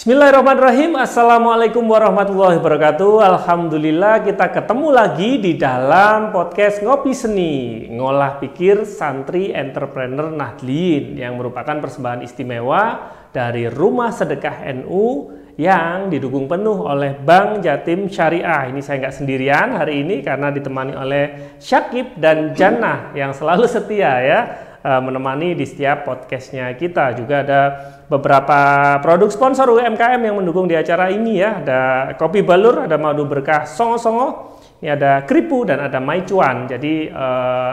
Bismillahirrahmanirrahim. Assalamualaikum warahmatullahi wabarakatuh. Alhamdulillah kita ketemu lagi di dalam podcast Ngopi Seni, ngolah pikir santri entrepreneur Nahdliyin yang merupakan persembahan istimewa dari Rumah Sedekah NU yang didukung penuh oleh Bank Jatim Syariah. Ini saya nggak sendirian hari ini karena ditemani oleh Syakib dan Jannah yang selalu setia ya menemani di setiap podcastnya kita. Juga ada beberapa produk sponsor UMKM yang mendukung di acara ini ya. Ada Kopi Balur, ada Madu Berkah Songo-Songo, ini ada Kripu dan ada Maicuan. Jadi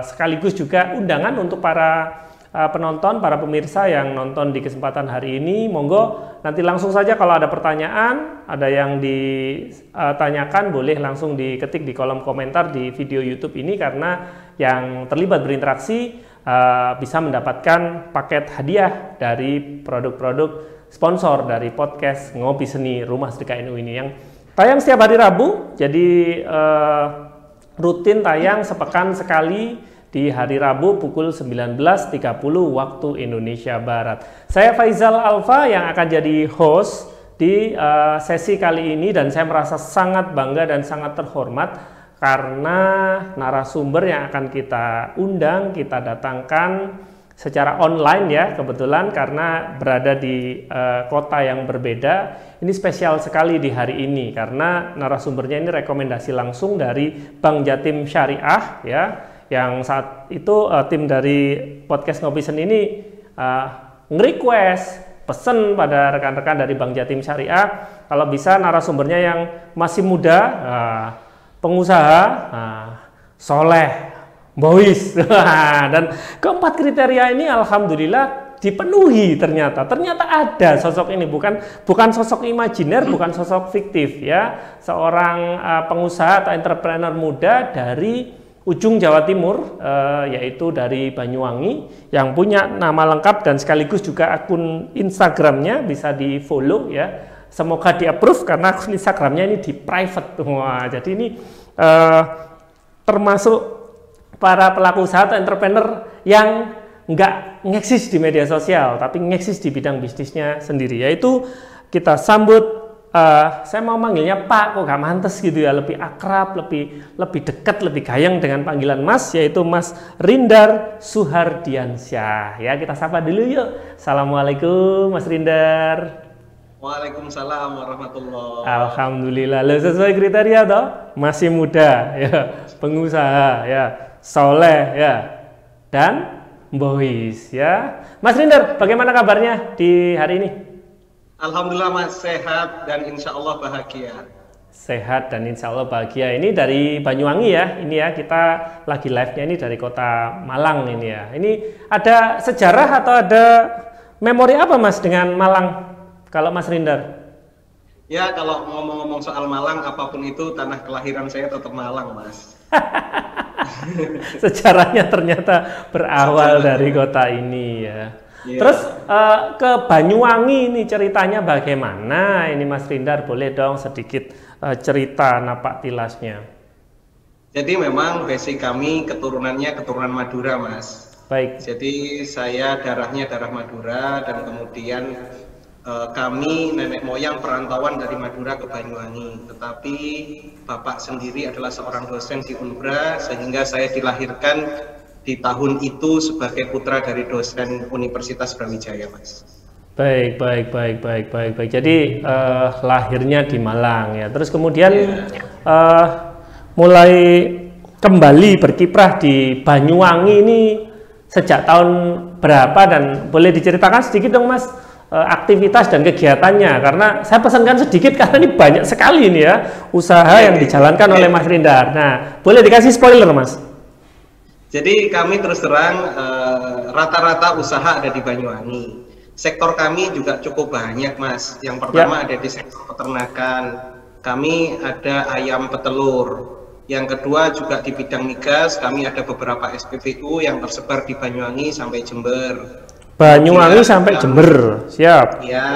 sekaligus juga undangan untuk para penonton, para pemirsa yang nonton di kesempatan hari ini. Monggo nanti langsung saja kalau ada pertanyaan, ada yang ditanyakan boleh langsung diketik di kolom komentar di video YouTube ini, karena yang terlibat berinteraksi bisa mendapatkan paket hadiah dari produk-produk sponsor dari podcast Ngopi Seni Rumah Sedekah NU ini yang tayang setiap hari Rabu. Jadi rutin tayang sepekan sekali di hari Rabu pukul 19.30 waktu Indonesia Barat. Saya Faizal Alfa yang akan jadi host di sesi kali ini, dan saya merasa sangat bangga dan sangat terhormat karena narasumber yang akan kita undang, kita datangkan secara online ya, kebetulan karena berada di kota yang berbeda. Ini spesial sekali di hari ini karena narasumbernya ini rekomendasi langsung dari Bank Jatim Syariah ya, yang saat itu tim dari podcast Ngopi Seni ini nge-request, pesen pada rekan-rekan dari Bank Jatim Syariah kalau bisa narasumbernya yang masih muda, pengusaha, soleh, bois, dan keempat kriteria ini alhamdulillah dipenuhi. Ternyata ada sosok ini, bukan sosok imajiner, bukan sosok fiktif ya, seorang pengusaha atau entrepreneur muda dari ujung Jawa Timur, yaitu dari Banyuwangi, yang punya nama lengkap dan sekaligus juga akun Instagramnya bisa di follow ya. Semoga di-approve karena akun Instagramnya ini di private. Wah, jadi ini termasuk para pelaku usaha atau entrepreneur yang nggak ngeksis di media sosial, tapi ngeksis di bidang bisnisnya sendiri. Yaitu kita sambut, saya mau manggilnya Pak, kok gak mantes gitu ya, lebih akrab, lebih dekat, lebih gayeng dengan panggilan Mas, yaitu Mas Rindar Suhardiansyah. Ya, kita sapa dulu yuk. Assalamualaikum Mas Rindar. Waalaikumsalam warahmatullahi. Alhamdulillah, sesuai kriteria toh, masih muda ya, pengusaha ya, soleh ya, dan bois ya. Mas Rindar, bagaimana kabarnya di hari ini? Alhamdulillah Mas, sehat dan insya Allah bahagia. Sehat dan insya Allah bahagia. Ini dari Banyuwangi ya, ini ya, kita lagi live-nya ini dari kota Malang ini ya. Ini ada sejarah atau ada memori apa Mas dengan Malang? Kalau Mas Rindar? Ya, kalau ngomong-ngomong soal Malang, apapun itu tanah kelahiran saya tetap Malang, Mas. Sejarahnya ternyata berawal dari kota ini ya. Yeah. Terus ke Banyuwangi ini ceritanya bagaimana? Ini Mas Rindar boleh dong sedikit cerita napak tilasnya. Jadi memang basic kami keturunannya keturunan Madura, Mas. Baik. Jadi saya darahnya darah Madura, dan kemudian kami nenek moyang perantauan dari Madura ke Banyuwangi, tetapi bapak sendiri adalah seorang dosen di Unbra, sehingga saya dilahirkan di tahun itu sebagai putra dari dosen Universitas Brawijaya, Mas. Baik. Jadi lahirnya di Malang ya, terus kemudian mulai kembali berkiprah di Banyuwangi ini sejak tahun berapa, dan boleh diceritakan sedikit dong Mas aktivitas dan kegiatannya, karena saya pesankan sedikit karena ini banyak sekali ini ya usaha yang dijalankan oleh Mas Rindar. Nah, boleh dikasih spoiler Mas? Jadi kami terus terang rata-rata usaha ada di Banyuwangi. Sektor kami juga cukup banyak Mas. Yang pertama ada di sektor peternakan, kami ada ayam petelur. Yang kedua juga di bidang migas, kami ada beberapa SPBU yang tersebar di Banyuwangi sampai Jember. Banyuwangi sampai Jember, siap. Ya,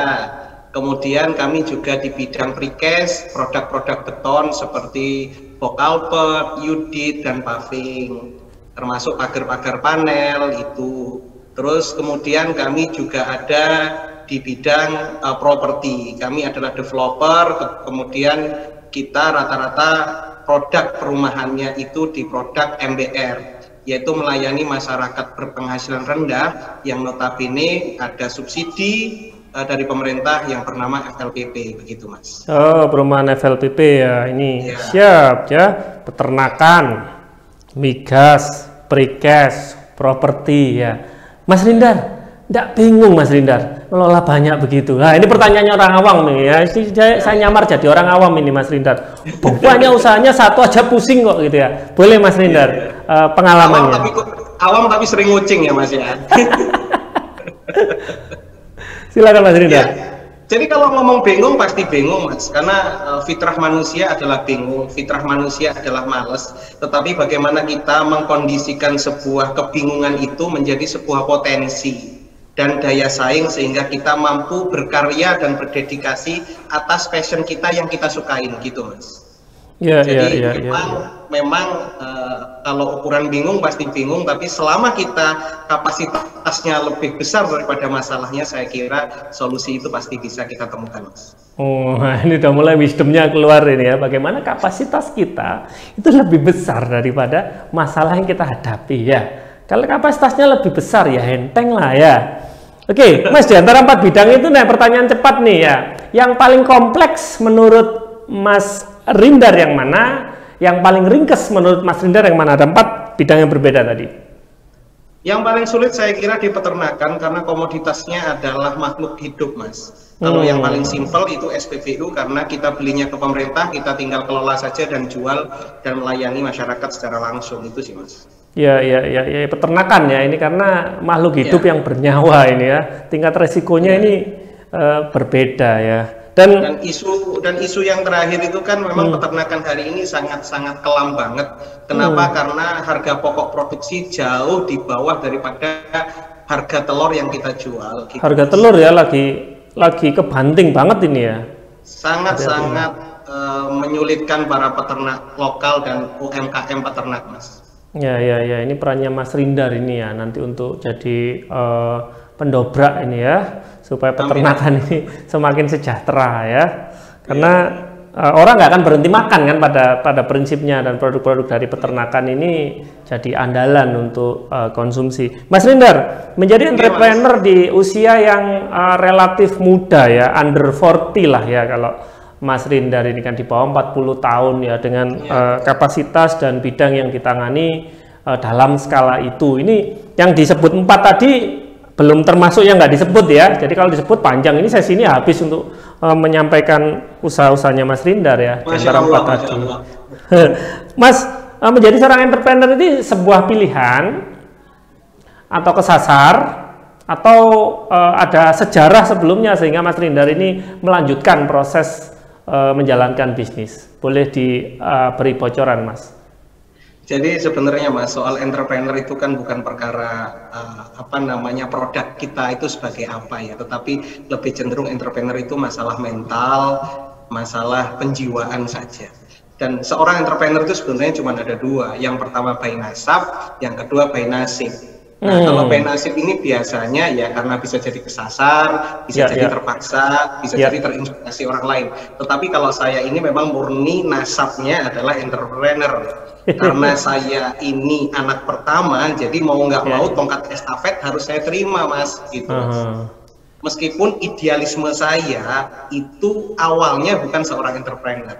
kemudian kami juga di bidang precast, produk-produk beton seperti bokalpet, udit, dan paving, termasuk pagar-pagar panel itu. Terus kemudian kami juga ada di bidang properti. Kami adalah developer, kemudian kita rata-rata produk perumahannya itu di produk MBR, yaitu melayani masyarakat berpenghasilan rendah yang notabene ada subsidi dari pemerintah yang bernama FLPP, begitu Mas. Oh, perumahan FLPP ya, ini ya. Siap ya, peternakan, migas, precast, properti ya. Mas Rindar, tidak bingung Mas Rindar, ngelola banyak begitu. Nah, ini pertanyaannya orang awam nih ya. Saya nyamar jadi orang awam ini Mas Rindar. Banyak usahanya satu aja pusing kok gitu ya. Boleh Mas Rindar, pengalamannya. Awam tapi sering ngucing ya Mas ya. Silakan Mas Rindar. Ya, jadi kalau ngomong bingung pasti bingung Mas, karena fitrah manusia adalah bingung, fitrah manusia adalah males. Tetapi bagaimana kita mengkondisikan sebuah kebingungan itu menjadi sebuah potensi dan daya saing sehingga kita mampu berkarya dan berdedikasi atas passion kita yang kita sukain gitu Mas. Ya, jadi ya, memang kalau ukuran bingung pasti bingung, tapi selama kita kapasitasnya lebih besar daripada masalahnya, saya kira solusi itu pasti bisa kita temukan Mas. Oh, ini udah mulai wisdomnya keluar ini ya, bagaimana kapasitas kita itu lebih besar daripada masalah yang kita hadapi ya. Kalau kapasitasnya lebih besar ya enteng lah ya. Oke, Mas, di antara 4 bidang itu nih pertanyaan cepat nih ya. Yang paling kompleks menurut Mas Rindar yang mana? Yang paling ringkes menurut Mas Rindar yang mana? Ada 4 bidang yang berbeda tadi. Yang paling sulit saya kira di peternakan karena komoditasnya adalah makhluk hidup Mas. Kalau yang paling simpel itu SPBU karena kita belinya ke pemerintah, kita tinggal kelola saja dan jual dan melayani masyarakat secara langsung, itu sih Mas. Ya, peternakan ya ini karena makhluk hidup yang bernyawa ini ya. Tingkat resikonya ini berbeda ya. Dan isu yang terakhir itu kan memang peternakan hari ini sangat kelam banget. Kenapa? Karena harga pokok produksi jauh di bawah daripada harga telur yang kita jual. Gitu. Harga telur ya lagi kebanting banget ini ya. Sangat menyulitkan para peternak lokal dan UMKM peternak Mas. Ya, ini perannya Mas Rindar ini ya nanti untuk jadi pendobrak ini ya supaya peternakan ini semakin sejahtera ya, karena orang nggak akan berhenti makan kan pada prinsipnya, dan produk-produk dari peternakan ini jadi andalan untuk konsumsi. Mas Rindar menjadi entrepreneur di usia yang relatif muda ya, under 40 lah ya kalau Mas Rindar ini kan di bawah 40 tahun ya, dengan kapasitas dan bidang yang ditangani dalam skala itu. Ini yang disebut 4 tadi belum termasuk yang nggak disebut ya. Jadi kalau disebut panjang, ini sesi ini habis untuk menyampaikan usaha-usahanya Mas Rindar ya. Antara 4 tadi. Mas, menjadi seorang entrepreneur ini sebuah pilihan atau kesasar atau ada sejarah sebelumnya sehingga Mas Rindar ini melanjutkan proses menjalankan bisnis? Boleh diberi bocoran Mas? Jadi sebenarnya Mas, soal entrepreneur itu kan bukan perkara produk kita itu sebagai apa ya, tetapi lebih cenderung entrepreneur itu masalah mental, masalah penjiwaan saja. Dan seorang entrepreneur itu sebenarnya cuma ada 2, yang pertama by nasab, yang kedua by nasib. Nah, kalau by nasib ini biasanya ya karena bisa jadi kesasar, bisa jadi terpaksa, bisa jadi terinspirasi orang lain. Tetapi kalau saya ini memang murni nasabnya adalah entrepreneur. Karena saya ini anak pertama, jadi mau nggak mau tongkat estafet harus saya terima Mas, gitu Mas. Meskipun idealisme saya itu awalnya bukan seorang entrepreneur.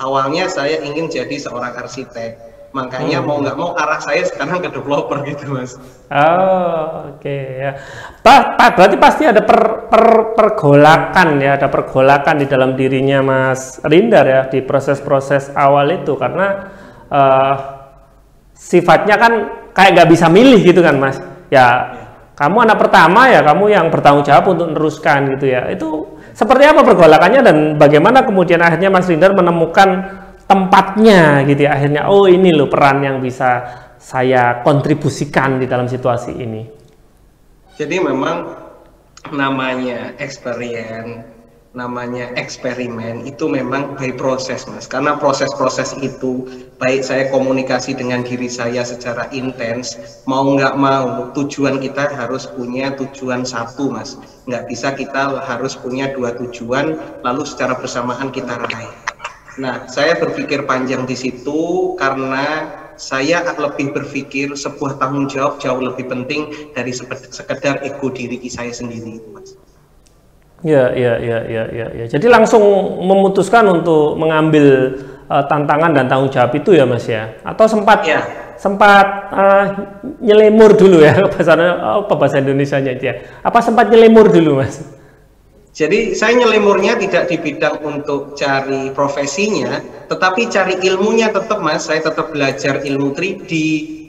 Awalnya saya ingin jadi seorang arsitek. Makanya mau nggak mau arah saya sekarang ke developer gitu Mas. Oke ya. Berarti pasti ada pergolakan ya, ada pergolakan di dalam dirinya Mas Rindar ya di proses-proses awal itu, karena sifatnya kan kayak nggak bisa milih gitu kan Mas. Ya kamu anak pertama ya, kamu yang bertanggung jawab untuk meneruskan gitu ya. Itu seperti apa pergolakannya dan bagaimana kemudian akhirnya Mas Rindar menemukan tempatnya gitu ya, akhirnya oh ini loh peran yang bisa saya kontribusikan di dalam situasi ini. Jadi memang namanya experience namanya eksperimen itu memang by proses, Mas. Karena proses-proses itu, baik saya komunikasi dengan diri saya secara intens, mau nggak mau, tujuan kita harus punya tujuan satu, Mas. Nggak bisa kita harus punya dua tujuan, lalu secara bersamaan kita raih. Nah, saya berpikir panjang di situ karena saya lebih berpikir sebuah tanggung jawab jauh lebih penting dari sekedar ego diri saya sendiri, Mas. Ya. Jadi langsung memutuskan untuk mengambil tantangan dan tanggung jawab itu ya, Mas ya? Atau sempat nyelemur dulu ya, bahasa Indonesianya itu ya? Apa sempat nyelemur dulu, Mas? Jadi saya nyelemurnya tidak di bidang untuk cari profesinya, tetapi cari ilmunya tetap, Mas. Saya tetap belajar ilmu 3D,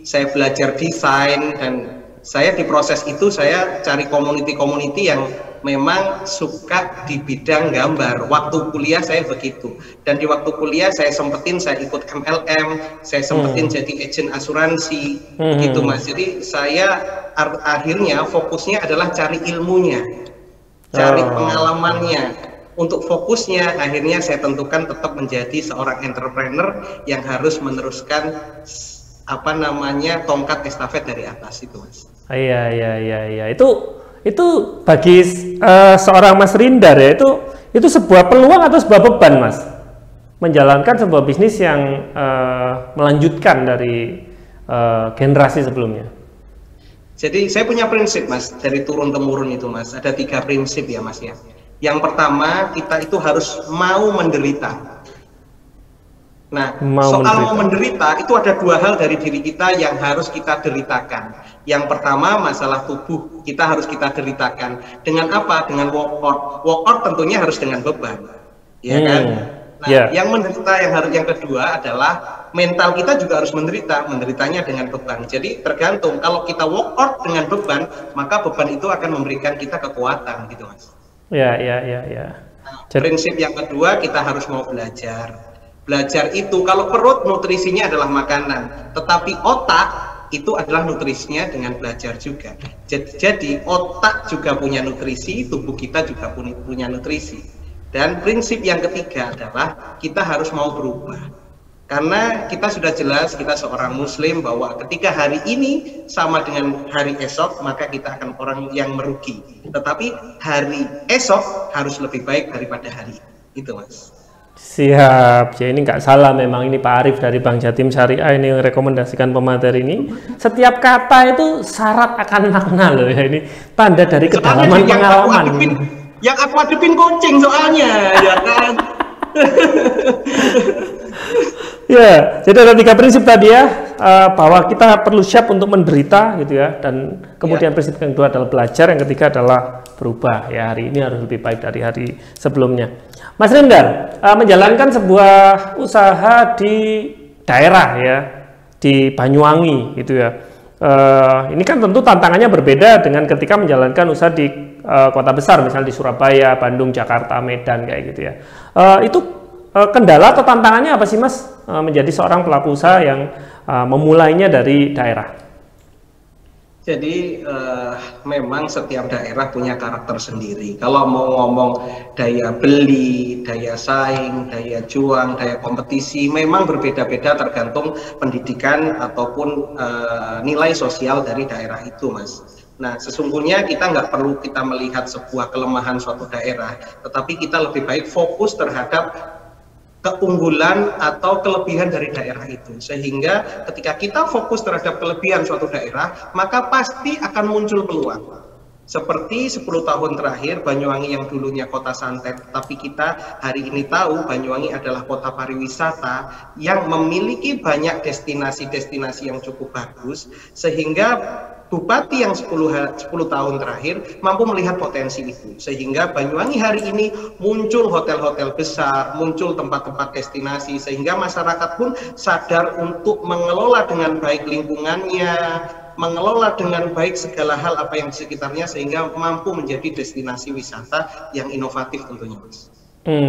saya belajar desain, dan saya di proses itu saya cari community yang memang suka di bidang gambar. Waktu kuliah saya begitu, dan di waktu kuliah saya sempetin saya ikut MLM, saya sempetin jadi agen asuransi, gitu, Mas. Jadi saya akhirnya fokusnya adalah cari ilmunya, cari pengalamannya. Untuk fokusnya akhirnya saya tentukan tetap menjadi seorang entrepreneur yang harus meneruskan tongkat estafet dari atas itu, Mas. Iya. Itu bagi seorang Mas Rindar ya, itu sebuah peluang atau sebuah beban, Mas? Menjalankan sebuah bisnis yang melanjutkan dari generasi sebelumnya. Jadi saya punya prinsip, Mas, dari turun temurun itu, Mas. Ada 3 prinsip ya, Mas ya. Yang pertama, kita itu harus mau menderita. Nah, mau menderita itu ada 2 hal dari diri kita yang harus kita deritakan. Yang pertama, masalah tubuh kita harus kita deritakan. Dengan apa? Dengan workout. Workout tentunya harus dengan beban, ya kan? Nah, yang menderita yang kedua adalah mental kita juga harus menderita. Menderitanya dengan beban. Jadi tergantung. Kalau kita workout dengan beban, maka beban itu akan memberikan kita kekuatan, gitu, Mas. Ya. Nah, prinsip yang kedua, kita harus mau belajar. Belajar itu, kalau perut nutrisinya adalah makanan, tetapi otak itu adalah nutrisinya dengan belajar juga. Jadi otak juga punya nutrisi, tubuh kita juga punya nutrisi. Dan prinsip yang ketiga adalah kita harus mau berubah. Karena kita sudah jelas, kita seorang muslim, bahwa ketika hari ini sama dengan hari esok, maka kita akan orang yang merugi. Tetapi hari esok harus lebih baik daripada hari itu, Mas. Siap, ya ini nggak salah memang, ini Pak Arif dari Bank Jatim Syariah ini merekomendasikan pemateri ini. Setiap kata itu syarat akan makna loh ya, ini tanda dari kedalaman pengalaman. Yang aku hadepin kucing soalnya, ya kan? Ya, jadi ada 3 prinsip tadi ya, bahwa kita perlu siap untuk menderita gitu ya, dan kemudian prinsip yang kedua adalah belajar, yang ketiga adalah berubah ya, hari ini harus lebih baik dari hari sebelumnya. Mas Rindar, menjalankan sebuah usaha di daerah ya, di Banyuwangi gitu ya, ini kan tentu tantangannya berbeda dengan ketika menjalankan usaha di kota besar, misalnya di Surabaya, Bandung, Jakarta, Medan kayak gitu ya. Itu kendala atau tantangannya apa sih, Mas, menjadi seorang pelaku usaha yang memulainya dari daerah? Jadi memang setiap daerah punya karakter sendiri. Kalau mau ngomong daya beli, daya saing, daya juang, daya kompetisi, memang berbeda-beda tergantung pendidikan ataupun nilai sosial dari daerah itu, Mas. Nah, sesungguhnya kita nggak perlu kita melihat sebuah kelemahan suatu daerah, tetapi kita lebih baik fokus terhadap keunggulan atau kelebihan dari daerah itu, sehingga ketika kita fokus terhadap kelebihan suatu daerah, maka pasti akan muncul peluang. Seperti 10 tahun terakhir Banyuwangi yang dulunya kota santet, tapi kita hari ini tahu Banyuwangi adalah kota pariwisata yang memiliki banyak destinasi-destinasi yang cukup bagus, sehingga Bupati yang 10 tahun terakhir mampu melihat potensi itu, sehingga Banyuwangi hari ini muncul hotel-hotel besar, muncul tempat-tempat destinasi, sehingga masyarakat pun sadar untuk mengelola dengan baik lingkungannya, mengelola dengan baik segala hal apa yang di sekitarnya, sehingga mampu menjadi destinasi wisata yang inovatif tentunya, Mas.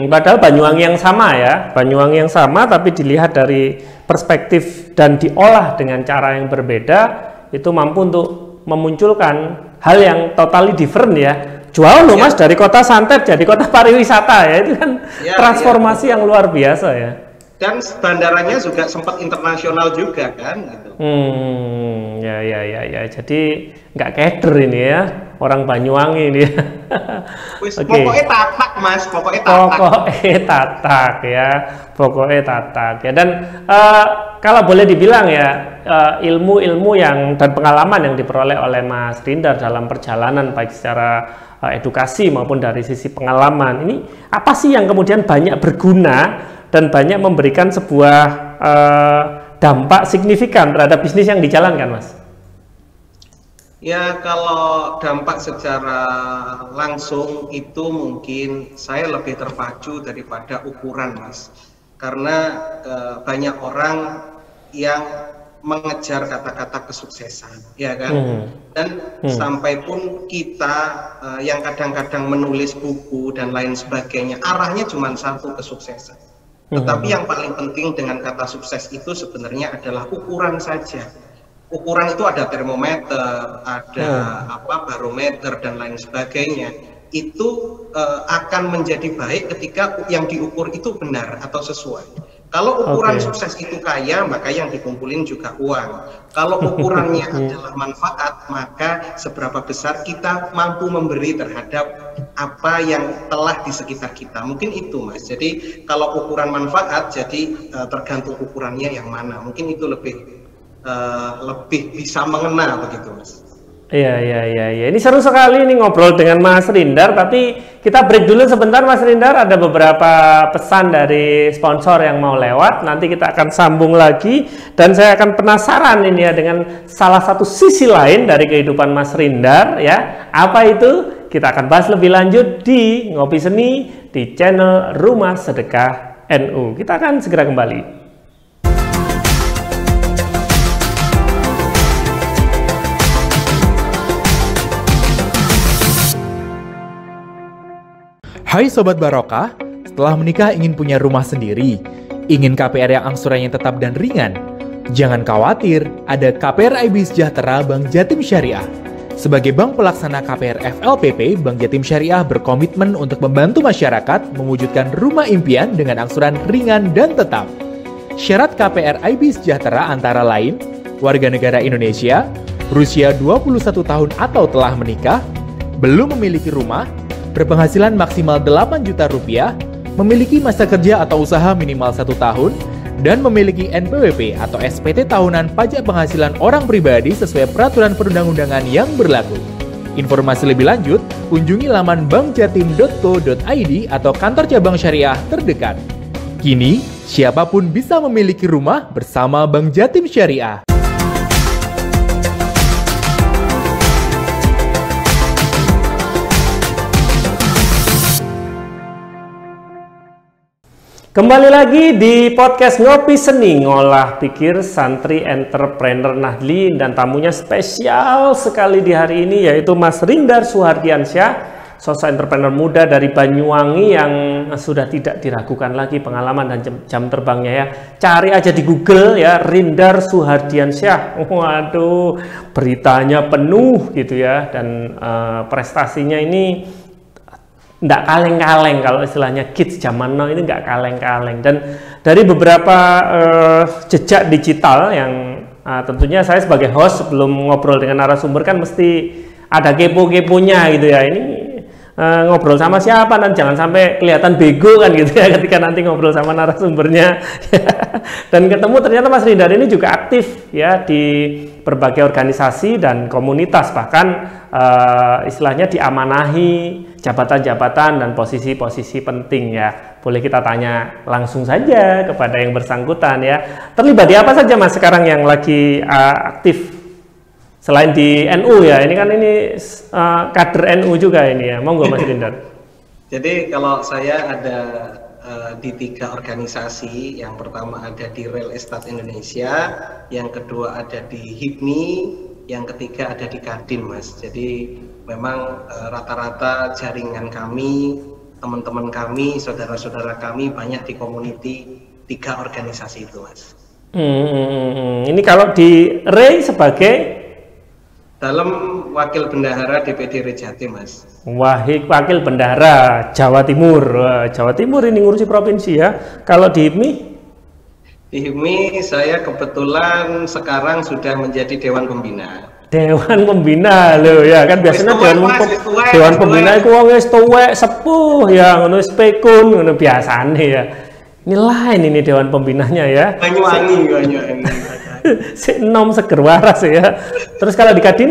Padahal Banyuwangi yang sama ya, Banyuwangi yang sama, tapi dilihat dari perspektif dan diolah dengan cara yang berbeda, itu mampu untuk memunculkan hal yang totally different ya, jual loh Mas, dari kota santet jadi kota pariwisata ya, itu kan transformasi yang luar biasa ya. Dan bandaranya juga sempat internasional juga kan gitu. Ya. Jadi nggak keder ini ya, orang Banyuwangi ini. Okay. Pokoknya tatak Mas, pokoknya tatak ya. Dan kalau boleh dibilang ya, ilmu-ilmu yang dan pengalaman yang diperoleh oleh Mas Rindar dalam perjalanan baik secara edukasi maupun dari sisi pengalaman ini, apa sih yang kemudian banyak berguna dan banyak memberikan sebuah dampak signifikan terhadap bisnis yang dijalankan, Mas? Ya, kalau dampak secara langsung itu mungkin saya lebih terpacu daripada ukuran, Mas. Karena banyak orang yang mengejar kata-kata kesuksesan, ya kan? Dan sampai pun kita yang kadang-kadang menulis buku dan lain sebagainya, arahnya cuma satu, kesuksesan. Tetapi yang paling penting dengan kata sukses itu sebenarnya adalah ukuran saja. Ukuran itu ada termometer, ada barometer dan lain sebagainya. Itu akan menjadi baik ketika yang diukur itu benar atau sesuai. Kalau ukuran sukses itu kaya, maka yang dikumpulin juga uang. Kalau ukurannya adalah manfaat, maka seberapa besar kita mampu memberi terhadap apa yang telah di sekitar kita. Mungkin itu, Mas. Jadi kalau ukuran manfaat, jadi tergantung ukurannya yang mana. Mungkin itu lebih bisa mengena begitu, Mas. Iya. Ini seru sekali nih ngobrol dengan Mas Rindar, tapi kita break dulu sebentar Mas Rindar, ada beberapa pesan dari sponsor yang mau lewat, nanti kita akan sambung lagi, dan saya akan penasaran ini ya dengan salah satu sisi lain dari kehidupan Mas Rindar ya. Apa itu? Kita akan bahas lebih lanjut di Ngopi Seni di channel Rumah Sedekah NU. Kita akan segera kembali. Hai Sobat Barokah, setelah menikah ingin punya rumah sendiri, ingin KPR yang angsurannya tetap dan ringan? Jangan khawatir, ada KPR IB Sejahtera Bank Jatim Syariah. Sebagai bank pelaksana KPR FLPP, Bank Jatim Syariah berkomitmen untuk membantu masyarakat mewujudkan rumah impian dengan angsuran ringan dan tetap. Syarat KPR IB Sejahtera antara lain, warga negara Indonesia, berusia 21 tahun atau telah menikah, belum memiliki rumah, berpenghasilan maksimal 8 juta rupiah, memiliki masa kerja atau usaha minimal 1 tahun, dan memiliki NPWP atau SPT tahunan pajak penghasilan orang pribadi sesuai peraturan perundang-undangan yang berlaku. Informasi lebih lanjut, kunjungi laman bankjatim.co.id atau kantor cabang syariah terdekat. Kini, siapapun bisa memiliki rumah bersama Bank Jatim Syariah. Kembali lagi di podcast Ngopi Seni, ngolah pikir santri entrepreneur Nahdliyin, dan tamunya spesial sekali di hari ini yaitu Mas Rindar Suhardiansyah, sosok entrepreneur muda dari Banyuwangi yang sudah tidak diragukan lagi pengalaman dan jam terbangnya ya. Cari aja di Google ya, Rindar Suhardiansyah. Waduh, beritanya penuh gitu ya, dan prestasinya ini nggak kaleng-kaleng, kalau istilahnya kids zaman now ini nggak kaleng-kaleng. Dan dari beberapa jejak digital yang tentunya saya sebagai host sebelum ngobrol dengan narasumber kan mesti ada kepo-keponya gitu ya. Ini ngobrol sama siapa, dan jangan sampai kelihatan bego kan gitu ya ketika nanti ngobrol sama narasumbernya. Dan ketemu ternyata Mas Rindar ini juga aktif ya di berbagai organisasi dan komunitas, bahkan istilahnya diamanahi jabatan-jabatan dan posisi-posisi penting ya. Boleh kita tanya langsung saja kepada yang bersangkutan ya. Terlibat di apa saja Mas sekarang yang lagi aktif? Selain di NU ya, ini kan ini kader NU juga ini ya. Monggo Mas Rindar. Jadi kalau saya ada di 3 organisasi. Yang pertama ada di Real Estate Indonesia, yang kedua ada di HIPMI, yang ketiga ada di Kadin, Mas. Jadi memang rata-rata jaringan kami, teman-teman kami, saudara-saudara kami banyak di community 3 organisasi itu, Mas. Ini kalau di Ray sebagai dalam Wakil Bendahara DPD Rejati, Mas. Wakil Bendahara Jawa Timur. Wah, Jawa Timur ini ngurusi provinsi ya. Kalau di HIPMI? Di HIPMI saya kebetulan sekarang sudah menjadi Dewan Pembina. Dewan Pembina loh ya kan biasanya Dewan Pembina itu wong wis tuwek sepuh ya ngono wis pekun ngono biasane ya. Ini lain ini Dewan Pembinanya ya. Banyuwangi. Si enom seger waras ya. Terus kalau di Kadin?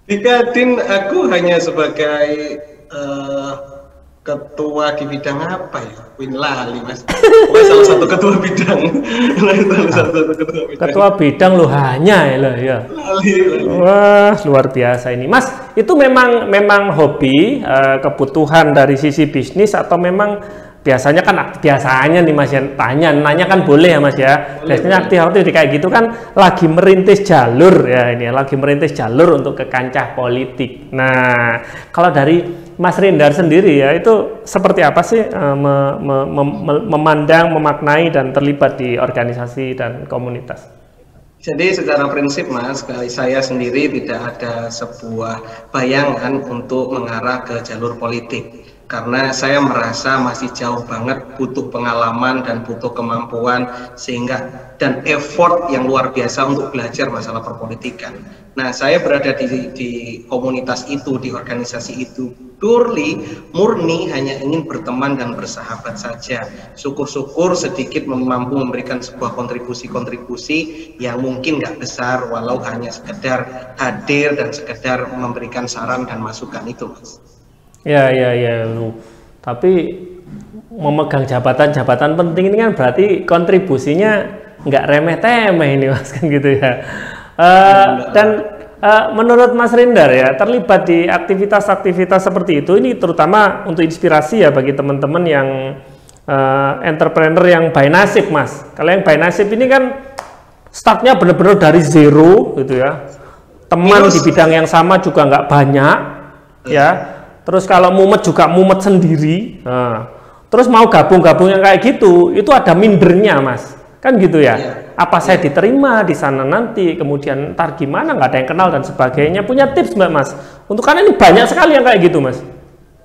Di Kadin aku hanya sebagai ketua di bidang apa ya? Lali, Mas. Pokoknya salah satu ketua bidang. Ketua bidang lo hanya ya. Lali. Wah, luar biasa ini. Mas, itu memang hobi, kebutuhan dari sisi bisnis atau memang biasanya nih Mas ya, nanya kan boleh ya Mas ya. Biasanya aktif kayak gitu kan lagi merintis jalur ya ini, lagi merintis jalur untuk ke kancah politik. Nah, kalau dari Mas Rindar sendiri ya itu seperti apa sih memandang, memaknai dan terlibat di organisasi dan komunitas? Jadi secara prinsip Mas, saya sendiri tidak ada sebuah bayangan untuk mengarah ke jalur politik. Karena saya merasa masih jauh banget, butuh pengalaman dan butuh kemampuan sehingga dan effort yang luar biasa untuk belajar masalah perpolitikan. Nah, saya berada di komunitas itu, di organisasi itu, murni hanya ingin berteman dan bersahabat saja. Syukur-syukur sedikit mampu memberikan sebuah kontribusi-kontribusi yang mungkin nggak besar, walau hanya sekedar hadir dan sekedar memberikan saran dan masukan itu, Mas. Ya. Tapi memegang jabatan-jabatan penting ini kan berarti kontribusinya nggak remeh-temeh ini Mas kan gitu ya. Menurut Mas Rindar ya terlibat di aktivitas-aktivitas seperti itu ini terutama untuk inspirasi ya bagi teman-teman yang entrepreneur yang by nasib Mas. Kalau yang by nasib ini kan startnya benar-benar dari zero gitu ya. Teman di bidang yang sama juga nggak banyak ya. Terus kalau mumet juga mumet sendiri. Nah, terus mau gabung-gabung yang kayak gitu, itu ada mindernya Mas. Kan gitu ya. Apa saya diterima di sana nanti, kemudian ntar gimana, nggak ada yang kenal dan sebagainya. Punya tips Mbak Mas? Untuk karena ini banyak sekali yang kayak gitu Mas.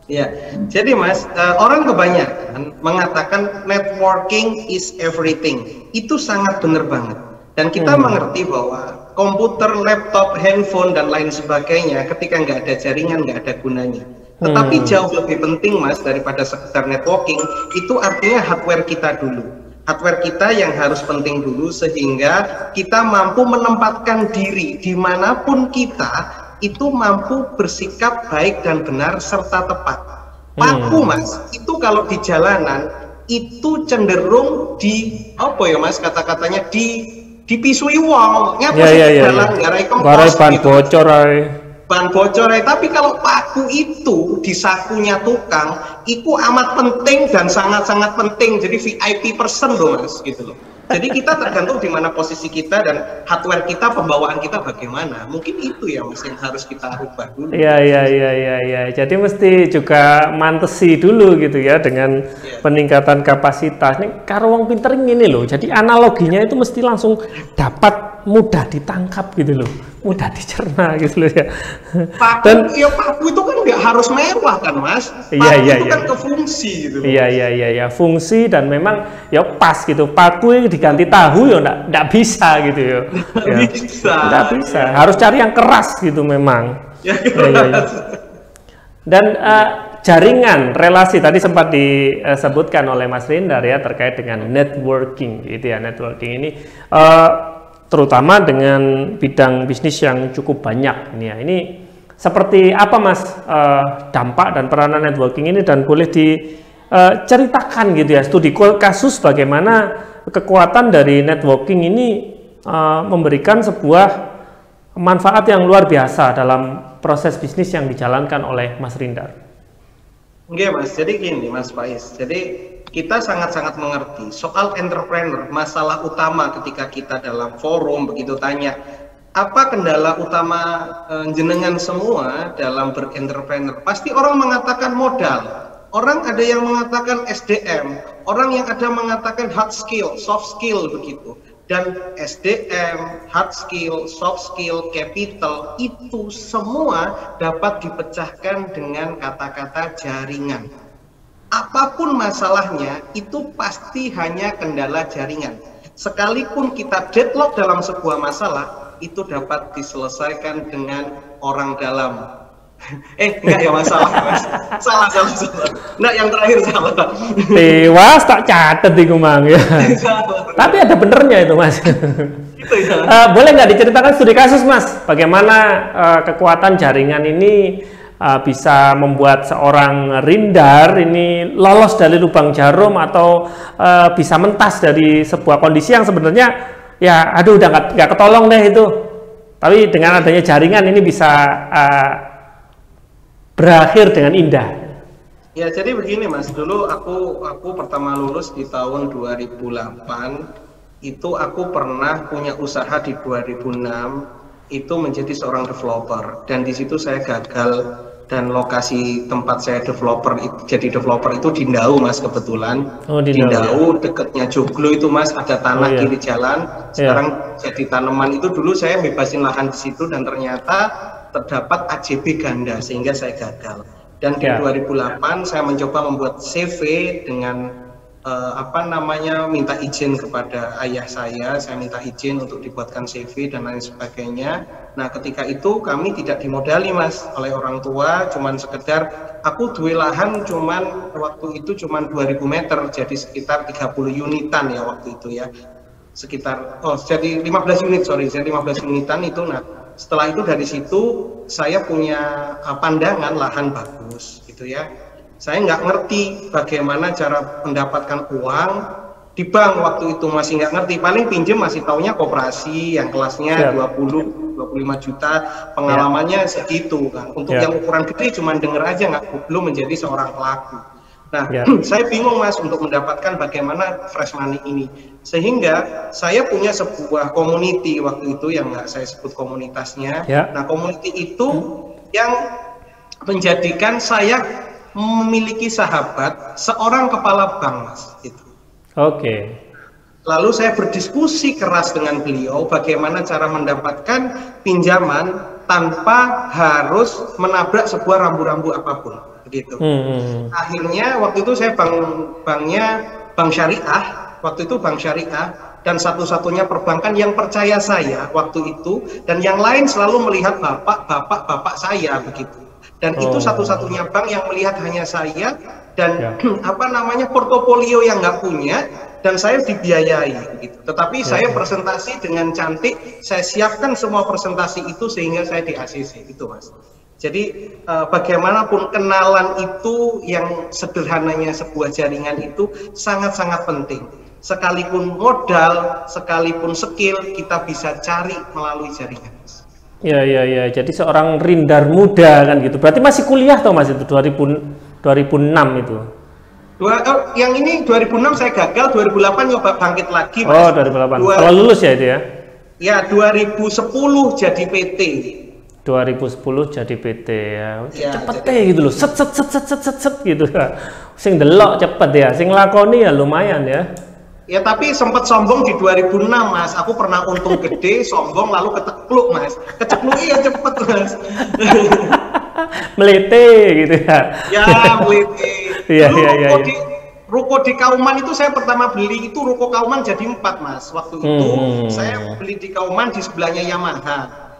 Ya, jadi Mas, orang kebanyakan mengatakan networking is everything. Itu sangat benar banget. Dan kita mengerti bahwa komputer, laptop, handphone, dan lain sebagainya ketika nggak ada jaringan, nggak ada gunanya. Tetapi jauh lebih penting Mas daripada sekedar networking, itu artinya hardware kita dulu. Hardware kita yang harus penting dulu sehingga kita mampu menempatkan diri dimanapun kita, itu mampu bersikap baik dan benar serta tepat. Paku Mas, itu kalau di jalanan, itu cenderung di, apa ya Mas kata-katanya, dipisui wong, nyapa jalan garai kempos gitu. Ban bocor, tapi kalau paku itu di sakunya tukang, itu amat penting dan sangat-sangat penting. Jadi VIP person loh Mas, gitu loh. Jadi kita tergantung di mana posisi kita dan hardware kita, pembawaan kita bagaimana. Mungkin itu ya Mas yang harus kita rubah dulu. Iya. Jadi mesti juga mantesi dulu gitu ya dengan peningkatan kapasitas. Ini karo wong pinter ini loh. Jadi analoginya itu mesti langsung dapat mudah ditangkap gitu loh. Mudah dicerna gitu loh ya. Paku itu kan nggak harus mewah kan Mas. Paku itu kan ke fungsi gitu loh. Iya, fungsi dan memang ya pas gitu. Paku diganti tahu ya nggak bisa gitu ya. Nggak bisa. Harus cari yang keras gitu memang. Ya. Dan jaringan relasi tadi sempat disebutkan oleh Mas Rindar ya terkait dengan networking gitu ya. Networking ini terutama dengan bidang bisnis yang cukup banyak ini ya. Ini seperti apa Mas dampak dan peranan networking ini, dan boleh diceritakan gitu ya studi kasus bagaimana kekuatan dari networking ini memberikan sebuah manfaat yang luar biasa dalam proses bisnis yang dijalankan oleh Mas Rindar. Oke Mas, jadi gini Mas Faiz, jadi kita sangat-sangat mengerti soal entrepreneur. Masalah utama ketika kita dalam forum begitu tanya, apa kendala utama jenengan semua dalam berentrepreneur? Pasti orang mengatakan modal, orang ada yang mengatakan SDM, orang yang ada mengatakan hard skill, soft skill begitu. Dan SDM, hard skill, soft skill, capital, itu semua dapat dipecahkan dengan kata-kata jaringan. Apapun masalahnya, itu pasti hanya kendala jaringan. Sekalipun kita deadlock dalam sebuah masalah, itu dapat diselesaikan dengan orang dalam. Enggak ya, masalah Mas. Salah. Enggak, yang terakhir salah. Tewas tak catet iku Mang ya. Tapi ada benernya itu Mas. Gitu ya. Boleh nggak diceritakan studi kasus Mas? Bagaimana kekuatan jaringan ini bisa membuat seorang rindar ini lolos dari lubang jarum atau bisa mentas dari sebuah kondisi yang sebenarnya ya aduh udah nggak ketolong deh itu. Tapi dengan adanya jaringan ini bisa berakhir dengan indah. Ya, jadi begini Mas, dulu aku pertama lulus di tahun 2008, itu aku pernah punya usaha di 2006, itu menjadi seorang developer, dan di situ saya gagal, dan lokasi tempat saya jadi developer itu di Ndau Mas, kebetulan. Di Ndau, dekatnya Joglo itu Mas, ada tanah kiri jalan, sekarang jadi tanaman. Itu dulu saya bebasin lahan di situ, dan ternyata terdapat AJB ganda sehingga saya gagal. Dan di 2008 saya mencoba membuat CV dengan minta izin kepada ayah saya minta izin untuk dibuatkan CV dan lain sebagainya. Nah, ketika itu kami tidak dimodali Mas oleh orang tua, cuman sekedar aku duwe lahan cuman waktu itu cuman 2000 meter, jadi sekitar 30 unitan ya waktu itu ya. Jadi 15 unit, jadi 15 unitan itu. Nah, setelah itu dari situ saya punya pandangan lahan bagus gitu ya. Saya nggak ngerti bagaimana cara mendapatkan uang di bank waktu itu, masih nggak ngerti. Paling pinjem masih taunya koperasi yang kelasnya 20-25 juta, pengalamannya segitu kan. Untuk yang ukuran gede cuman denger aja, belum menjadi seorang pelaku. Nah, saya bingung Mas untuk mendapatkan bagaimana fresh money ini. Sehingga saya punya sebuah community waktu itu yang nggak saya sebut komunitasnya. Nah, community itu yang menjadikan saya memiliki sahabat seorang kepala bank Mas. Gitu. Lalu saya berdiskusi keras dengan beliau bagaimana cara mendapatkan pinjaman tanpa harus menabrak sebuah rambu-rambu apapun. Begitu. Akhirnya waktu itu saya banknya bank syariah, waktu itu bank syariah, dan satu-satunya perbankan yang percaya saya waktu itu, dan yang lain selalu melihat bapak saya begitu. Dan itu satu-satunya bank yang melihat hanya saya dan portofolio yang nggak punya, dan saya dibiayai gitu. Tetapi saya presentasi dengan cantik, saya siapkan semua presentasi itu sehingga saya di ACC itu Mas. Jadi bagaimanapun kenalan itu yang sederhananya sebuah jaringan itu sangat-sangat penting. Sekalipun modal, sekalipun skill, kita bisa cari melalui jaringan. Ya. Jadi seorang rindar muda kan gitu. Berarti masih kuliah toh Mas itu 2006 itu? Yang ini 2006 saya gagal, 2008 nyoba bangkit lagi Mas. Oh 2008. Kalau lulus ya itu ya? Ya 2010 jadi PT. 2010 jadi PT ya. Cepet gitu loh. Set gitu. Sing delok cepet ya, sing lakoni ya lumayan ya. Ya tapi sempat sombong di 2006 Mas. Aku pernah untung gede, sombong lalu ketekluk Mas. Kecekluk ya cepet Mas. Melete gitu ya. Ya melete. Iya. Ruko di Kauman itu saya pertama beli itu ruko Kauman jadi 4 Mas. Waktu itu saya beli di Kauman di sebelahnya Yamaha.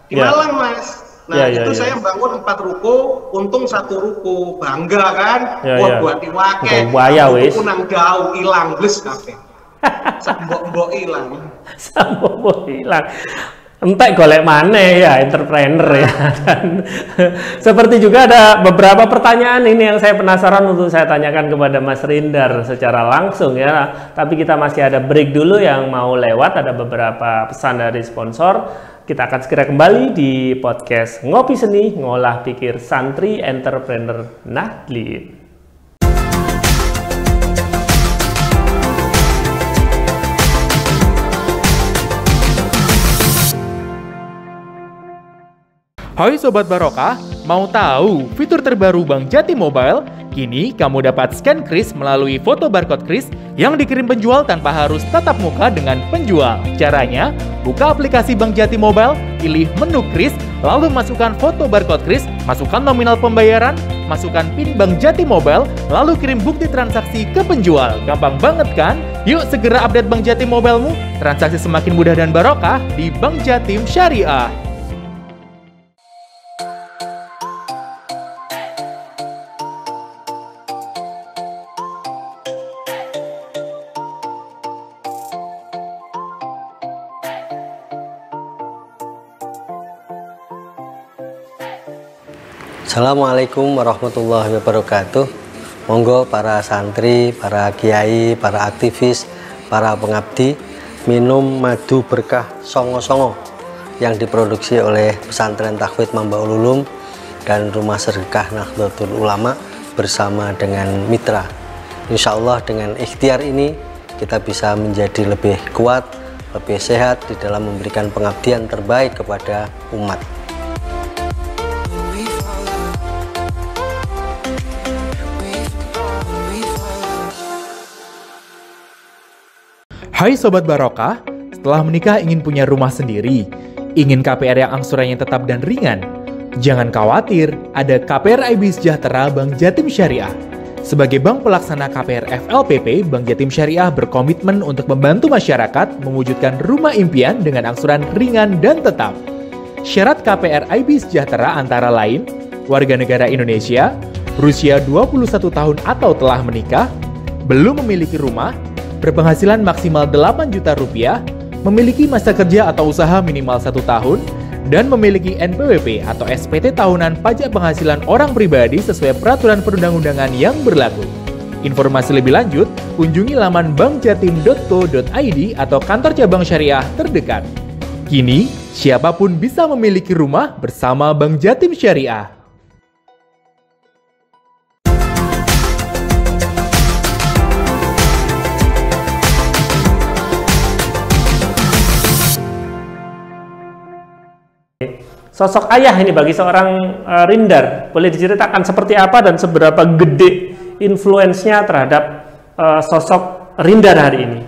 Di Malang Mas. Nah itu saya bangun 4 ruko, untung 1 ruko, bangga kan? Buat diwake. Aku nang Dau ilang bles kafe. Sambok hilang. Entek golek maneh ya entrepreneur ya. Dan seperti juga ada beberapa pertanyaan ini yang saya penasaran untuk saya tanyakan kepada Mas Rindar secara langsung ya. Tapi kita masih ada break dulu yang mau lewat, ada beberapa pesan dari sponsor. Kita akan segera kembali di podcast Ngopi Seni, Ngolah Pikir Santri Entrepreneur Nahdliyin. Hai Sobat Barokah, Mau tahu fitur terbaru Bank Jatim Mobile? Kini kamu dapat scan kris melalui foto barcode kris yang dikirim penjual tanpa harus tatap muka dengan penjual. Caranya, buka aplikasi Bank Jatim Mobile, pilih menu kris, lalu masukkan foto barcode kris, masukkan nominal pembayaran, masukkan PIN Bank Jatim Mobile, lalu kirim bukti transaksi ke penjual. Gampang banget kan? Yuk segera update Bank Jatim Mobilemu. Transaksi semakin mudah dan barokah di Bank Jatim Syariah. Assalamualaikum warahmatullahi wabarakatuh. Monggo para santri, para kiai, para aktivis, para pengabdi minum madu berkah songo-songo yang diproduksi oleh Pesantren Tahfidz Mambaul Ulum dan Rumah Sedekah Nahdlatul Ulama bersama dengan mitra. Insya Allah dengan ikhtiar ini kita bisa menjadi lebih kuat, lebih sehat di dalam memberikan pengabdian terbaik kepada umat. Hai Sobat Barokah, setelah menikah ingin punya rumah sendiri, ingin KPR yang angsurannya tetap dan ringan? Jangan khawatir, ada KPR IB Sejahtera Bank Jatim Syariah. Sebagai bank pelaksana KPR FLPP, Bank Jatim Syariah berkomitmen untuk membantu masyarakat mewujudkan rumah impian dengan angsuran ringan dan tetap. Syarat KPR IB Sejahtera antara lain, warga negara Indonesia, berusia 21 tahun atau telah menikah, belum memiliki rumah, berpenghasilan maksimal 8 juta rupiah, memiliki masa kerja atau usaha minimal 1 tahun, dan memiliki NPWP atau SPT tahunan pajak penghasilan orang pribadi sesuai peraturan perundang-undangan yang berlaku. Informasi lebih lanjut, kunjungi laman bankjatim.co.id atau kantor cabang syariah terdekat. Kini, siapapun bisa memiliki rumah bersama Bank Jatim Syariah. Sosok ayah ini bagi seorang Rindar, boleh diceritakan seperti apa dan seberapa gede influence-nya terhadap sosok Rindar hari ini?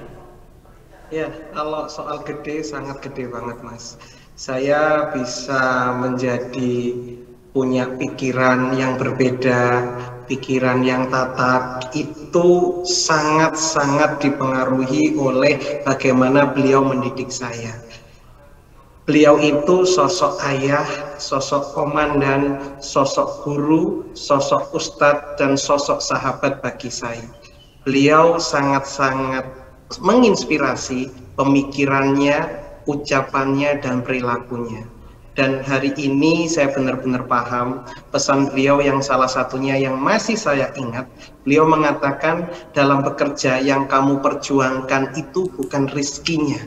Ya, kalau soal gede, sangat gede banget Mas. Saya bisa menjadi punya pikiran yang berbeda, pikiran yang tatap, itu sangat-sangat dipengaruhi oleh bagaimana beliau mendidik saya. Beliau itu sosok ayah, sosok komandan, sosok guru, sosok ustadz, dan sosok sahabat bagi saya. Beliau sangat-sangat menginspirasi pemikirannya, ucapannya, dan perilakunya. Dan hari ini saya benar-benar paham pesan beliau yang salah satunya yang masih saya ingat. Beliau mengatakan dalam bekerja yang kamu perjuangkan itu bukan rizkinya,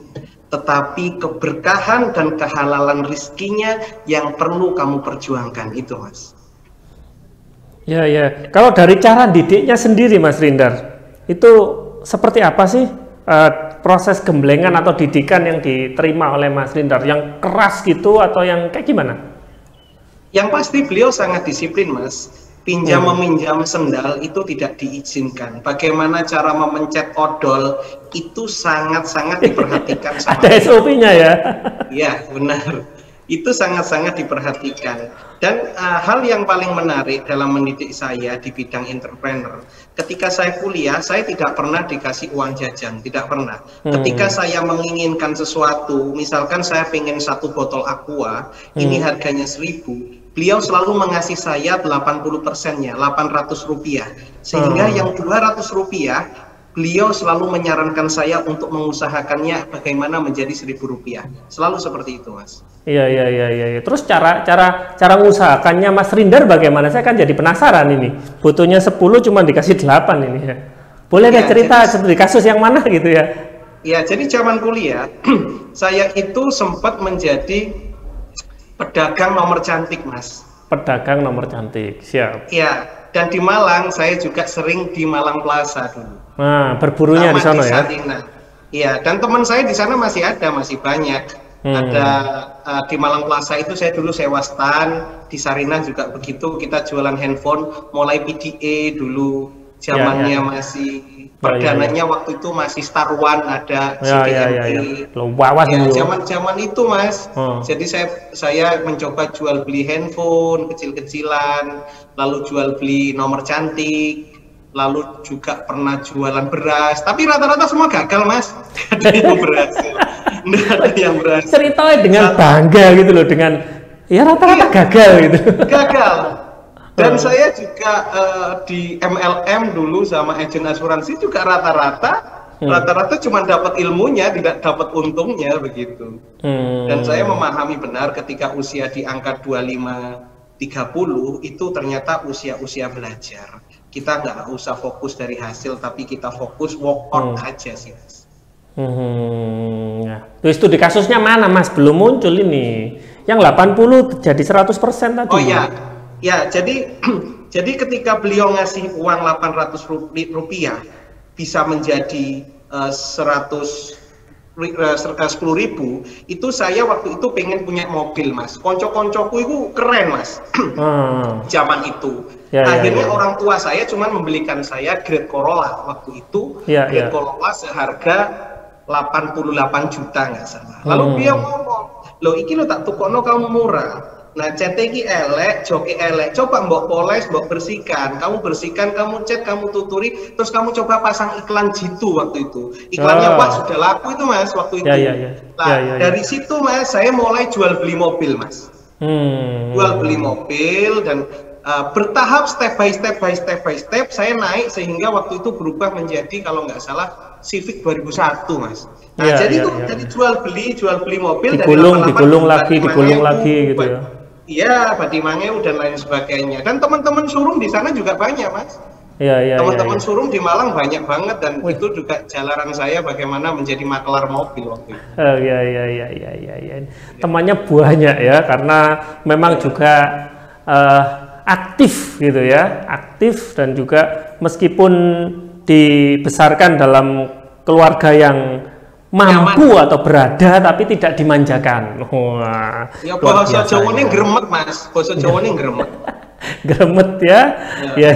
tetapi keberkahan dan kehalalan rizkinya yang perlu kamu perjuangkan itu, Mas. Ya, ya. Kalau dari cara didiknya sendiri, Mas Rindar, itu seperti apa sih proses gemblengan atau didikan yang diterima oleh Mas Rindar? Yang keras gitu atau yang kayak gimana? Yang pasti beliau sangat disiplin, Mas. Pinjam meminjam sendal itu tidak diizinkan. Bagaimana cara memencet odol itu sangat-sangat diperhatikan sama ada SOP-nya ya? Iya, benar. Itu sangat-sangat diperhatikan. Dan hal yang paling menarik dalam mendidik saya di bidang entrepreneur, ketika saya kuliah, saya tidak pernah dikasih uang jajan, tidak pernah. Ketika saya menginginkan sesuatu, misalkan saya pengen 1 botol aqua, ini harganya 1.000, beliau selalu mengasih saya 80%-nya, 800 rupiah. Sehingga yang 200 rupiah, beliau selalu menyarankan saya untuk mengusahakannya bagaimana menjadi 1.000 rupiah. Selalu seperti itu, Mas. Iya. Terus cara mengusahakannya Mas Rindar bagaimana? Saya kan jadi penasaran ini. Butuhnya 10 cuma dikasih 8 ini ya. Boleh nggak cerita seperti kasus yang mana gitu ya? Ya, jadi zaman kuliah, saya itu sempat menjadi pedagang nomor cantik, Mas. Pedagang nomor cantik, siap. Ya, dan di Malang saya juga sering di Malang Plaza dulu. Nah, berburunya di sana ya? Iya, dan teman saya di sana masih ada, masih banyak. Ada di Malang Plaza itu saya dulu sewa stand, di Sarinah juga begitu, kita jualan handphone, mulai PDA dulu, zamannya masih perdananya waktu itu masih Star One, ada CDMA. Zaman itu Mas. Jadi saya mencoba jual beli handphone kecil-kecilan, lalu jual beli nomor cantik, lalu juga pernah jualan beras. Tapi rata-rata semua gagal Mas. Gak ada yang berhasil. Nggak ada yang berhasil. Ceritanya dengan bangga gitu loh, dengan ya rata-rata gagal gitu. Gagal. Dan saya juga di MLM dulu sama agen asuransi juga rata-rata cuma dapat ilmunya, tidak dapat untungnya begitu. Dan saya memahami benar ketika usia di angka 25-30 itu ternyata usia belajar. Kita nggak usah fokus dari hasil, tapi kita fokus work on aja sih Mas. Ya. Terus itu di kasusnya mana Mas? Belum muncul ini. Yang 80 jadi 100% tadi. Oh iya. Ya, jadi ketika beliau ngasih uang 800 rupiah bisa menjadi 10.000, itu saya waktu itu pengen punya mobil Mas. Konco-koncoku itu keren Mas. Zaman itu. Akhirnya orang tua saya cuman membelikan saya Great Corolla waktu itu. Great Corolla seharga 88 juta nggak salah. Lalu dia ngomong, "Loh iki lo tak tukono kamu murah. Nah, cat iki elek, joki elek. Coba mbok poles, mbok bersihkan. Kamu bersihkan, kamu cat, kamu tuturi, terus kamu coba pasang iklan jitu waktu itu. Iklannya Pak sudah laku itu Mas waktu itu. Dari situ Mas, saya mulai jual beli mobil Mas. Jual beli mobil dan bertahap step by step saya naik sehingga waktu itu berubah menjadi kalau nggak salah Civic 2001 Mas. Nah, jadi jual beli mobil digulung lagi gitu ya. Iya, Badimangeu dan lain sebagainya. Dan teman-teman showroom di sana juga banyak, Mas. Teman-teman showroom di Malang banyak banget dan itu juga jalanan saya bagaimana menjadi maklar mobil waktu itu. Temannya banyak ya, karena memang juga aktif gitu ya, aktif dan juga meskipun dibesarkan dalam keluarga yang mampu atau berada tapi tidak dimanjakan. Wah, ya bahasa Jawa ini gremet Mas, bahasa Jawa ini gremet. Gremet ya. Ya.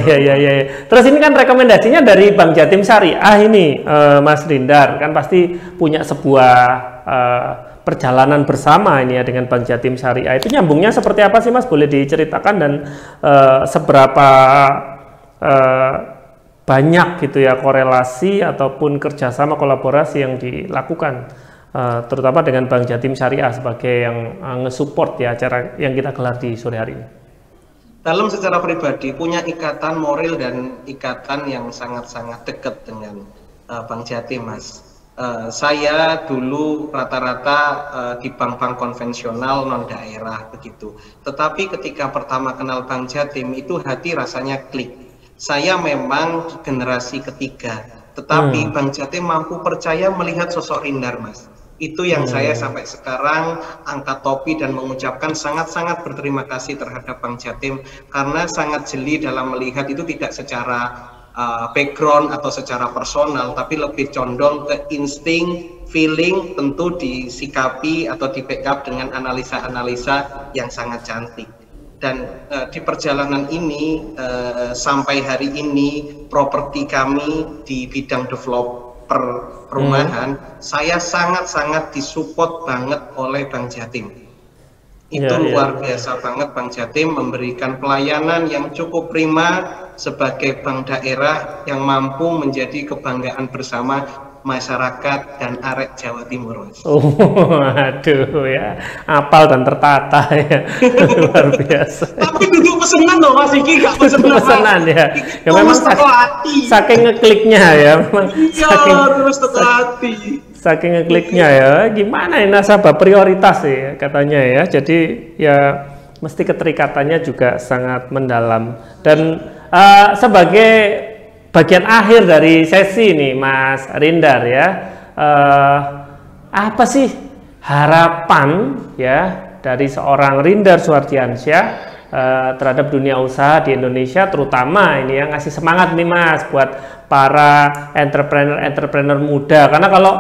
Terus ini kan rekomendasinya dari Bank Jatim Syariah ini, Mas Rindar, kan pasti punya sebuah perjalanan bersama ini ya dengan Bank Jatim Syariah. Itu nyambungnya seperti apa sih Mas? Boleh diceritakan dan seberapa banyak gitu ya korelasi ataupun kerjasama kolaborasi yang dilakukan terutama dengan Bank Jatim Syariah sebagai yang nge-support ya acara yang kita gelar di sore hari ini. Dalam secara pribadi punya ikatan moral dan ikatan yang sangat-sangat dekat dengan Bank Jatim Mas. Saya dulu rata-rata di bank-bank konvensional non daerah begitu. Tetapi ketika pertama kenal Bank Jatim itu hati rasanya klik. Saya memang generasi ketiga, tetapi Bank Jatim mampu percaya melihat sosok Rindar Mas. Itu yang saya sampai sekarang angkat topi dan mengucapkan sangat-sangat berterima kasih terhadap Bank Jatim karena sangat jeli dalam melihat itu tidak secara background atau secara personal, tapi lebih condong ke insting, feeling, tentu disikapi atau di backup dengan analisa-analisa yang sangat cantik. Dan di perjalanan ini sampai hari ini properti kami di bidang developer perumahan saya sangat-sangat disupport banget oleh Bank Jatim. Itu luar biasa banget, Bank Jatim memberikan pelayanan yang cukup prima sebagai bank daerah yang mampu menjadi kebanggaan bersama masyarakat dan arek Jawa Timur. Aduh ya, apal dan tertata ya. Luar biasa. Tapi duduk pesenan loh Mas, iki gak pesenan ya. Ya memang saking ngekliknya ya, memang saking ngekliknya ya. Gimana ini nasabah prioritas ya katanya ya. Jadi ya mesti keterikatannya juga sangat mendalam. Dan sebagai bagian akhir dari sesi ini Mas Rindar ya, apa sih harapan ya dari seorang Rindar Suhardiansyah terhadap dunia usaha di Indonesia, terutama ini yang ngasih semangat nih Mas buat para entrepreneur muda, karena kalau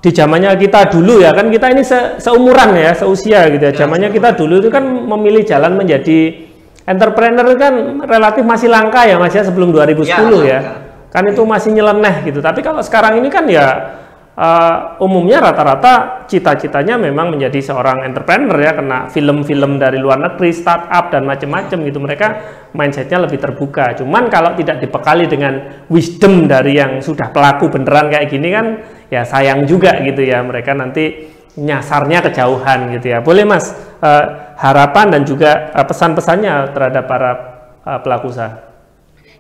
di zamannya kita dulu ya, kan kita ini seumuran ya, seusia gitu ya. Zamannya kita dulu itu kan memilih jalan menjadi entrepreneur kan relatif masih langka ya Mas ya, sebelum 2010 ya. Kan itu masih nyeleneh gitu. Tapi kalau sekarang ini kan ya umumnya rata-rata cita-citanya memang menjadi seorang entrepreneur ya, kena film-film dari luar negeri, startup dan macam-macam gitu. Mereka mindsetnya lebih terbuka. Cuman kalau tidak dibekali dengan wisdom dari yang sudah pelaku beneran kayak gini kan ya sayang juga gitu ya, mereka nanti nyasarnya kejauhan gitu ya. Boleh Mas, harapan dan juga pesan-pesannya terhadap para pelaku usaha.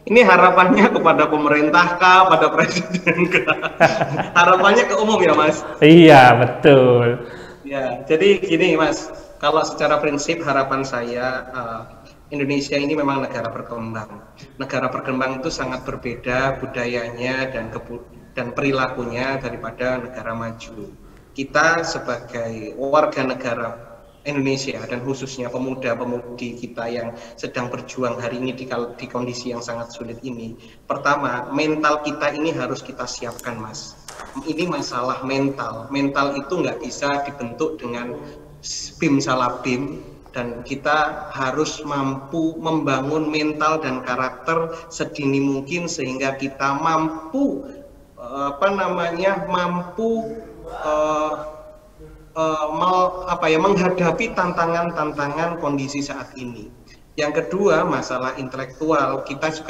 Ini harapannya kepada pemerintah kah, pada presiden kah? Harapannya ke umum ya Mas? Iya betul. Ya, jadi gini Mas, kalau secara prinsip harapan saya Indonesia ini memang negara berkembang. Negara berkembang itu sangat berbeda budayanya dan perilakunya daripada negara maju. Kita sebagai warga negara Indonesia dan khususnya pemuda-pemudi kita yang sedang berjuang hari ini di kondisi yang sangat sulit ini. Pertama, mental kita ini harus kita siapkan Mas. Ini masalah mental. Mental itu nggak bisa dibentuk dengan bim salah bim, dan kita harus mampu membangun mental dan karakter sedini mungkin sehingga kita mampu menghadapi tantangan-tantangan kondisi saat ini. Yang kedua, masalah intelektual.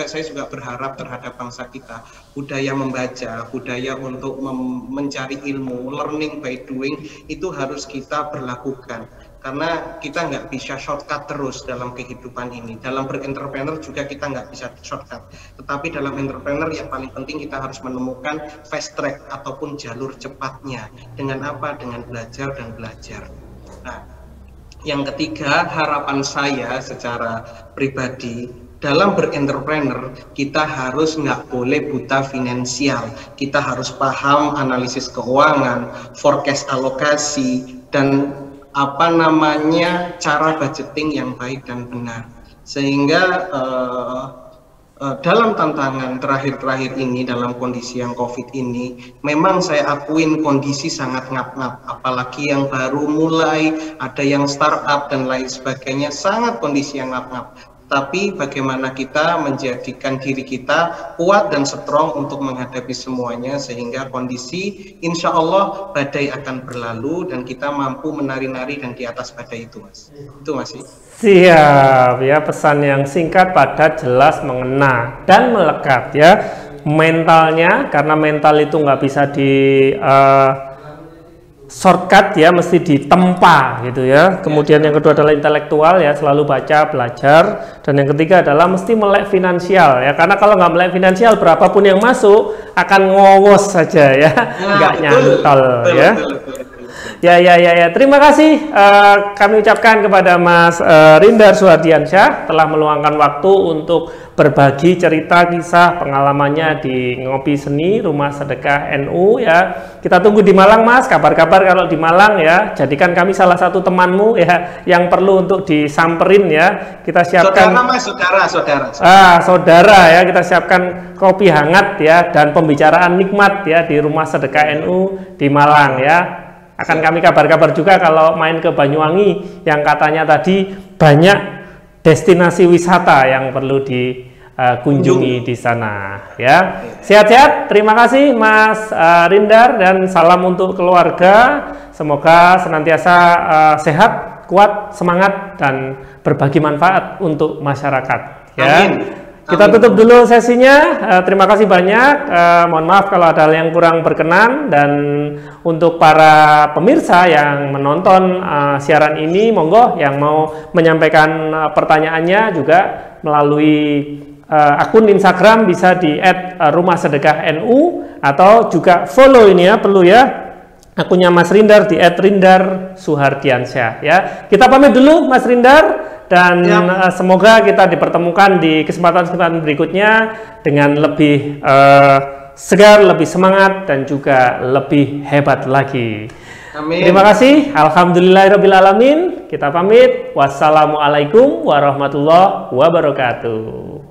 Saya juga berharap terhadap bangsa kita, budaya membaca, budaya untuk mencari ilmu, learning by doing, itu harus kita berlakukan. Karena kita nggak bisa shortcut terus dalam kehidupan ini. Dalam berentrepreneur juga kita nggak bisa shortcut. Tetapi dalam entrepreneur yang paling penting kita harus menemukan fast track ataupun jalur cepatnya. Dengan apa? Dengan belajar dan belajar. Nah, yang ketiga, harapan saya secara pribadi, dalam berentrepreneur kita harus nggak boleh buta finansial. Kita harus paham analisis keuangan, forecast alokasi, dan cara budgeting yang baik dan benar, sehingga dalam tantangan terakhir ini, dalam kondisi yang COVID ini, memang saya akuin kondisi sangat ngap-ngap, apalagi yang baru mulai, ada yang startup dan lain sebagainya, sangat kondisi yang ngap-ngap. Tapi bagaimana kita menjadikan diri kita kuat dan strong untuk menghadapi semuanya, sehingga kondisi insya Allah badai akan berlalu dan kita mampu menari-nari dan di atas badai itu Mas. Itu Mas. Siap ya, pesan yang singkat, padat, jelas, mengena dan melekat ya. Mentalnya, karena mental itu nggak bisa di shortcut ya, mesti ditempa gitu ya. Kemudian yang kedua adalah intelektual ya, selalu baca, belajar. Dan yang ketiga adalah mesti melek finansial ya, karena kalau nggak melek finansial berapapun yang masuk akan ngowos saja ya, nggak nyantol ya. Ya. Terima kasih kami ucapkan kepada Mas Rindar Suhardiansyah telah meluangkan waktu untuk berbagi cerita kisah pengalamannya di Ngopi Seni Rumah Sedekah NU ya. Kita tunggu di Malang Mas, kabar-kabar kalau di Malang ya. Jadikan kami salah satu temanmu ya yang perlu untuk disamperin ya. Kita siapkan saudara ya, kita siapkan kopi hangat ya dan pembicaraan nikmat ya di Rumah Sedekah NU di Malang ya. Akan kami kabar-kabar juga kalau main ke Banyuwangi yang katanya tadi banyak destinasi wisata yang perlu dikunjungi di sana ya. Sehat-sehat, terima kasih Mas Rindar dan salam untuk keluarga. Semoga senantiasa sehat, kuat, semangat dan berbagi manfaat untuk masyarakat ya. Amin. Kita tutup dulu sesinya. Terima kasih banyak. Mohon maaf kalau ada hal yang kurang berkenan, dan untuk para pemirsa yang menonton siaran ini, monggo yang mau menyampaikan pertanyaannya juga melalui akun Instagram bisa di @rumahsedekahnu, atau juga follow ini ya, perlu ya, akunnya Mas Rindar di @rindarsuhardiansyah ya. Kita pamit dulu Mas Rindar. Dan semoga kita dipertemukan di kesempatan-kesempatan berikutnya dengan lebih segar, lebih semangat, dan juga lebih hebat lagi. Amin. Terima kasih. Alhamdulillahirrabbilalamin. Kita pamit. Wassalamualaikum warahmatullahi wabarakatuh.